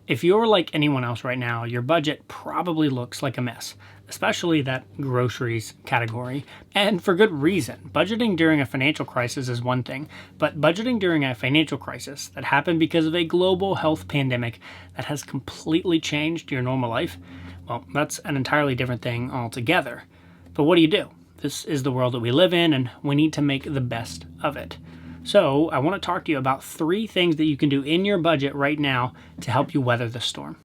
If you're like anyone else right now, your budget probably looks like a mess, especially that groceries category. And for good reason. Budgeting during a financial crisis is one thing, but budgeting during a financial crisis that happened because of a global health pandemic that has completely changed your normal life, well, that's an entirely different thing altogether. But what do? This is the world that we live in, and we need to make the best of it. So I want to talk to you about 3 things that you can do in your budget right now to help you weather the storm.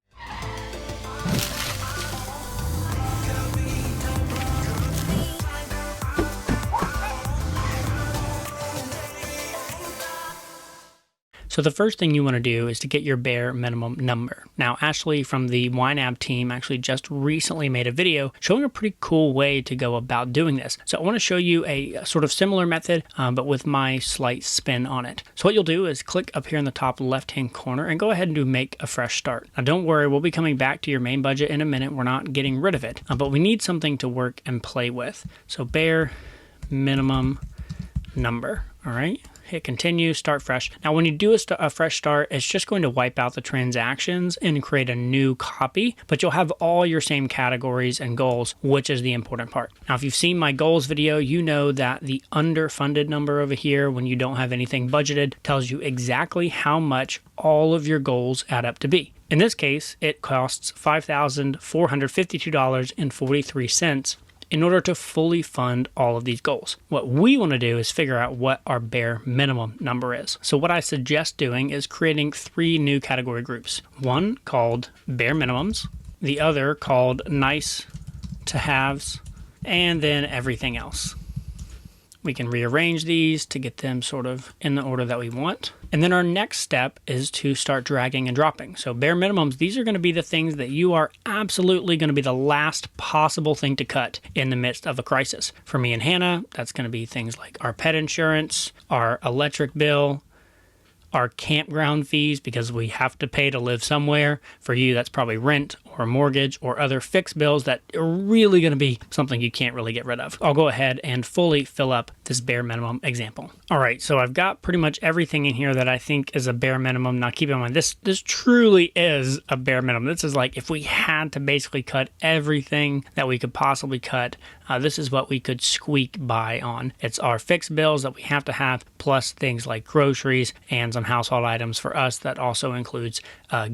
So the first thing you want to do is to get your bare minimum number. Now, Ashley from the YNAB team actually just recently made a video showing a pretty cool way to go about doing this. So I want to show you a sort of similar method, but with my slight spin on it. So what you'll do is click up here in the top left-hand corner and go ahead and do make a fresh start. Now, don't worry, we'll be coming back to your main budget in a minute. We're not getting rid of it, but we need something to work and play with. So bare minimum number, all right? Hit continue, start fresh. Now, when you do a fresh start, it's just going to wipe out the transactions and create a new copy, but you'll have all your same categories and goals, which is the important part. Now, if you've seen my goals video, you know that the underfunded number over here, when you don't have anything budgeted, tells you exactly how much all of your goals add up to be. In this case, it costs $5,452.43 in order to fully fund all of these goals. What we want to do is figure out what our bare minimum number is. So what I suggest doing is creating 3 new category groups. One called bare minimums, the other called nice to haves, and then everything else. We can rearrange these to get them sort of in the order that we want. And then our next step is to start dragging and dropping. So bare minimums, these are going to be the things that you are absolutely going to be the last possible thing to cut in the midst of a crisis. For me and Hannah, that's going to be things like our pet insurance, our electric bill, our campground fees, because we have to pay to live somewhere. For you, that's probably rent or mortgage or other fixed bills that are really going to be something you can't really get rid of. I'll go ahead and fully fill up this bare minimum example. All right, so I've got pretty much everything in here that I think is a bare minimum. Now keep in mind, this truly is a bare minimum. This is like if we had to basically cut everything that we could possibly cut, this is what we could squeak by on. It's our fixed bills that we have to have, plus things like groceries and some household items for us. That also includes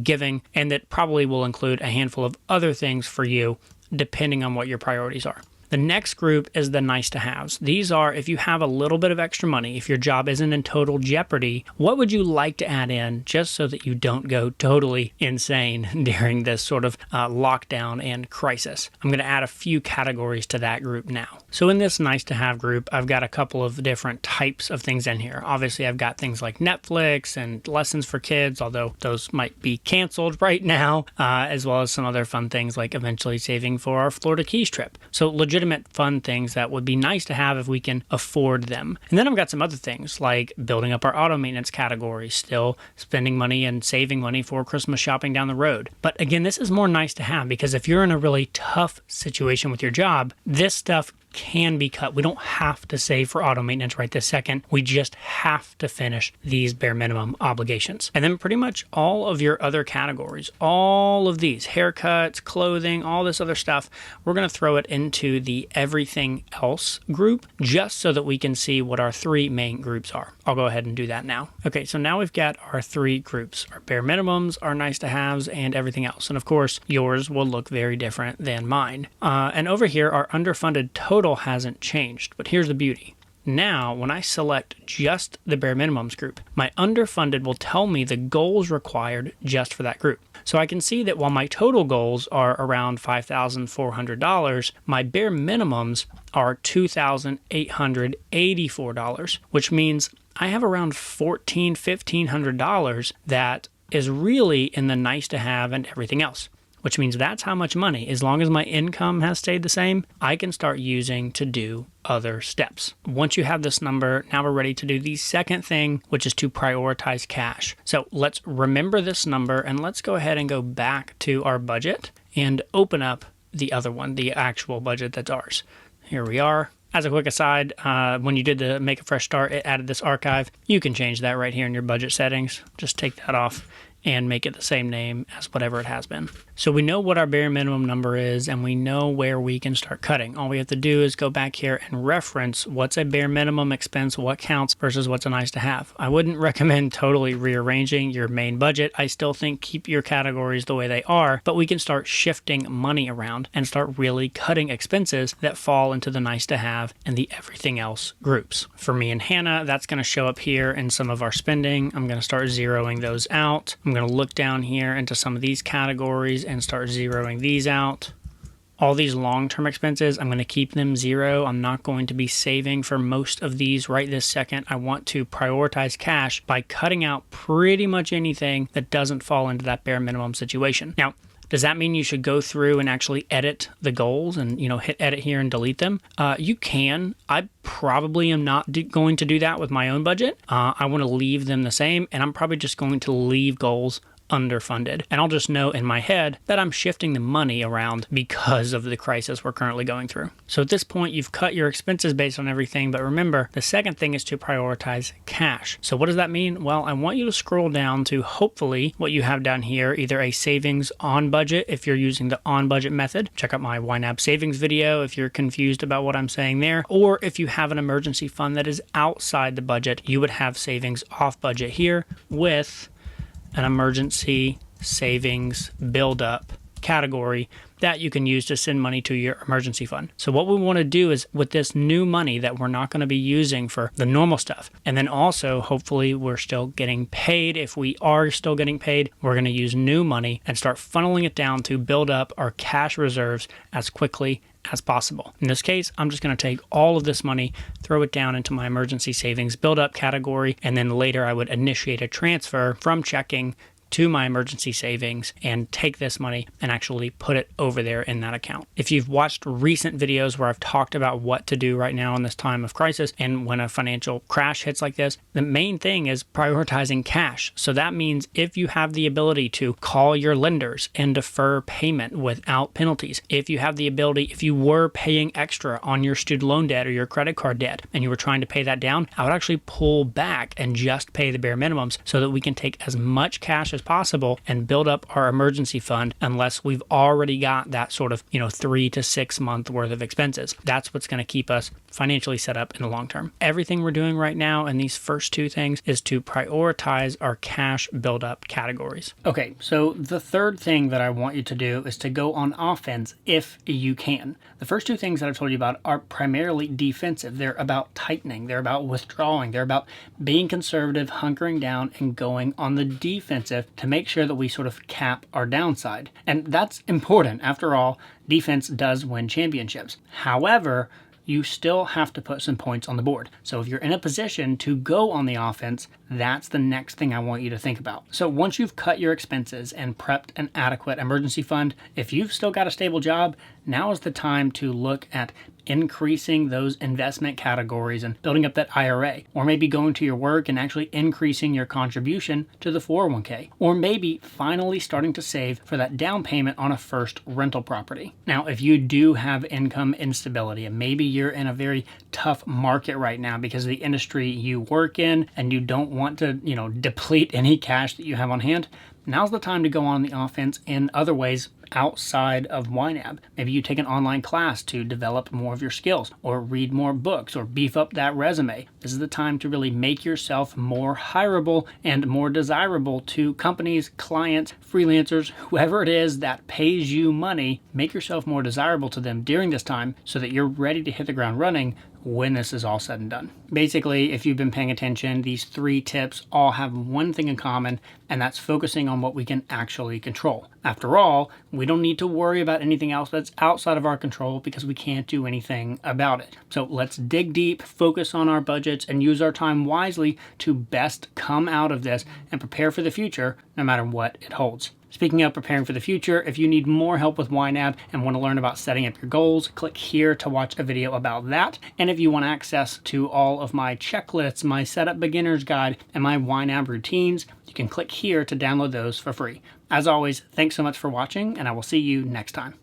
giving, and that probably will include a handful of other things for you, depending on what your priorities are. The next group is the nice to haves. These are if you have a little bit of extra money, if your job isn't in total jeopardy, what would you like to add in just so that you don't go totally insane during this sort of lockdown and crisis? I'm going to add a few categories to that group now. So in this nice to have group, I've got a couple of different types of things in here. Obviously, I've got things like Netflix and lessons for kids, although those might be canceled right now, as well as some other fun things like eventually saving for our Florida Keys trip. So legitimate fun things that would be nice to have if we can afford them. And then I've got some other things like building up our auto maintenance category, still spending money and saving money for Christmas shopping down the road. But again, this is more nice to have because if you're in a really tough situation with your job, this stuff can be cut. We don't have to save for auto maintenance right this second. We just have to finish these bare minimum obligations. And then pretty much all of your other categories, all of these, haircuts, clothing, all this other stuff, we're going to throw it into the everything else group just so that we can see what our 3 main groups are. I'll go ahead and do that now. Okay, so now we've got our 3 groups, our bare minimums, our nice to haves, and everything else. And of course, yours will look very different than mine. And over here, our underfunded total hasn't changed, but here's the beauty. Now, when I select just the bare minimums group, my underfunded will tell me the goals required just for that group. So I can see that while my total goals are around $5,400, my bare minimums are $2,884, which means I have around $1,500 that is really in the nice to have and everything else. Which means that's how much money, as long as my income has stayed the same, I can start using to do other steps. Once you have this number, now we're ready to do the second thing, which is to prioritize cash. So let's remember this number and let's go ahead and go back to our budget and open up the other one, the actual budget that's ours. Here we are. As a quick aside, when you did the make a fresh start, it added this archive. You can change that right here in your budget settings. Just take that off and make it the same name as whatever it has been. So we know what our bare minimum number is, and we know where we can start cutting. All we have to do is go back here and reference what's a bare minimum expense, what counts versus what's a nice to have. I wouldn't recommend totally rearranging your main budget. I still think keep your categories the way they are, but we can start shifting money around and start really cutting expenses that fall into the nice to have and the everything else groups. For me and Hannah, that's going to show up here in some of our spending. I'm going to start zeroing those out. I'm going to look down here into some of these categories and start zeroing these out. All these long-term expenses, I'm going to keep them zero. I'm not going to be saving for most of these right this second. I want to prioritize cash by cutting out pretty much anything that doesn't fall into that bare minimum situation. Now, does that mean you should go through and actually edit the goals and, hit edit here and delete them? You can. I probably am not going to do that with my own budget. I want to leave them the same, and I'm probably just going to leave goals underfunded. And I'll just know in my head that I'm shifting the money around because of the crisis we're currently going through. So at this point, you've cut your expenses based on everything. But remember, the second thing is to prioritize cash. So what does that mean? Well, I want you to scroll down to hopefully what you have down here, either a savings on budget if you're using the on budget method. Check out my YNAB savings video if you're confused about what I'm saying there. Or if you have an emergency fund that is outside the budget, you would have savings off budget here with an emergency savings build-up category that you can use to send money to your emergency fund. So what we want to do is with this new money that we're not going to be using for the normal stuff, and then also hopefully we're still getting paid. If we are still getting paid, we're going to use new money and start funneling it down to build up our cash reserves as quickly as possible. In this case, I'm just going to take all of this money, throw it down into my emergency savings build-up category, and then later I would initiate a transfer from checking to my emergency savings and take this money and actually put it over there in that account. If you've watched recent videos where I've talked about what to do right now in this time of crisis and when a financial crash hits like this, the main thing is prioritizing cash. So that means if you have the ability to call your lenders and defer payment without penalties, if you have the ability, if you were paying extra on your student loan debt or your credit card debt and you were trying to pay that down, I would actually pull back and just pay the bare minimums so that we can take as much cash as possible and build up our emergency fund unless we've already got that sort of 3 to 6 month worth of expenses. That's what's going to keep us financially set up in the long term. Everything we're doing right now in these first two things is to prioritize our cash buildup categories. Okay, so the third thing that I want you to do is to go on offense if you can. The first two things that I've told you about are primarily defensive. They're about tightening, they're about withdrawing, they're about being conservative, hunkering down, and going on the defensive to make sure that we sort of cap our downside. And that's important. After all, defense does win championships. However, you still have to put some points on the board. So if you're in a position to go on the offense, that's the next thing I want you to think about. So once you've cut your expenses and prepped an adequate emergency fund, if you've still got a stable job, now is the time to look at increasing those investment categories and building up that IRA, or maybe going to your work and actually increasing your contribution to the 401k, or maybe finally starting to save for that down payment on a first rental property. Now, if you do have income instability and maybe you're in a very tough market right now because of the industry you work in and you don't want to, deplete any cash that you have on hand, now's the time to go on the offense in other ways outside of YNAB. Maybe you take an online class to develop more of your skills, or read more books, or beef up that resume. This is the time to really make yourself more hireable and more desirable to companies, clients, freelancers, whoever it is that pays you money. Make yourself more desirable to them during this time so that you're ready to hit the ground running when this is all said and done. Basically, if you've been paying attention, these 3 tips all have one thing in common, and that's focusing on what we can actually control. After all, we don't need to worry about anything else that's outside of our control because we can't do anything about it. So let's dig deep, focus on our budgets, and use our time wisely to best come out of this and prepare for the future, no matter what it holds. Speaking of preparing for the future, if you need more help with YNAB and want to learn about setting up your goals, click here to watch a video about that. And if you want access to all of my checklists, my setup beginner's guide, and my YNAB routines, you can click here to download those for free. As always, thanks so much for watching, and I will see you next time.